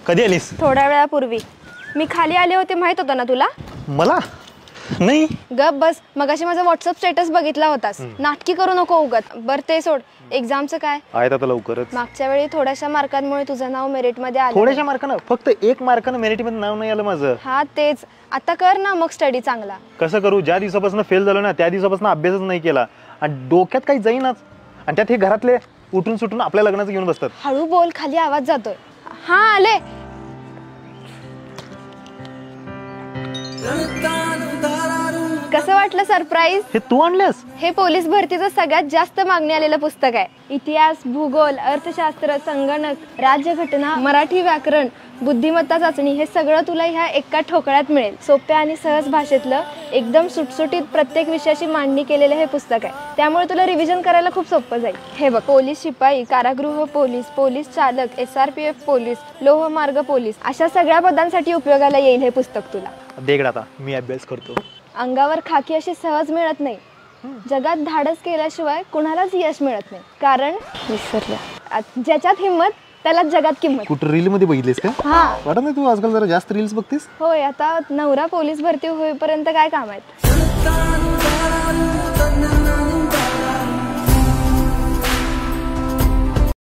कधी आलीस? थोड्या वेळापूर्वी. मी खाली आले होते, माहित होतं ना तुला? मला नाही. गप बस. मगाशी माझा व्हॉट्सअप स्टेटस बघितला होतास. नाटकी करू नको उगत. बर ते सोड, एक्झामचं काय आहे आता लवकरच. मागच्या वेळी थोड्याशा मार्कांमुळे तुझं नाव मेरिट मध्ये आलं. थोड्याशा मार्कानं, फक्त 1 मार्कानं मेरिट मध्ये नाव नाही आलं माझं. हा तेच. आता कर ना मग स्टडी चांगला. कसं करू? ज्या दिवसापासून फेल झालो ना त्या दिवसापासून अभ्यासच नाही केला आणि डोक्यात काही जाईनाच. आणि त्यात हे घरातले उठून सुटून आपल्या लग्नाचं घेऊन बसतात. हळू बोल, खाली आवाज जातोय. हा आले. कसं वाटलं सरप्राईज? हे तू आणल्यास? हे पोलीस भरतीचं सगळ्यात जास्त मागणी आलेलं पुस्तक आहे. इतिहास, भूगोल, अर्थशास्त्र, संगणक, राज्यघटना, मराठी व्याकरण, बुद्धिमत्ता चाचणी हे सगळं तुला ह्या एका ठोकळ्यात मिळेल. सोप्या आणि सहज भाषेतलं एकदम सुटसुटीत प्रत्येक विषयाची मांडणी केलेलं हे पुस्तक आहे. त्यामुळे तुला रिव्हिजन करायला खूप सोपं जाईल. हे बघ, पोलीस शिपाई, कारागृह पोलीस, पोलीस चालक, SRPF पोलीस, लोहमार्ग पोलीस अशा सगळ्या पदांसाठी उपयोगाला येईल हे पुस्तक तुला. देगड आता मी अभ्यास करतो. अंगावर खाकी अशी सहज मिळत नाही. जगात धाडस केल्याशिवाय कुणालाच यश मिळत नाही. कारण विसरलं, ज्याच्यात हिंमत त्यालाच जगात किंमत. कुठं रील मध्ये बघितलीस का? हा. वाटत नाही तू आजकाल जरा जास्त रील्स बघतेस? होय, आता नवरा पोलीस भरती होईपर्यंत काय काम आहेत.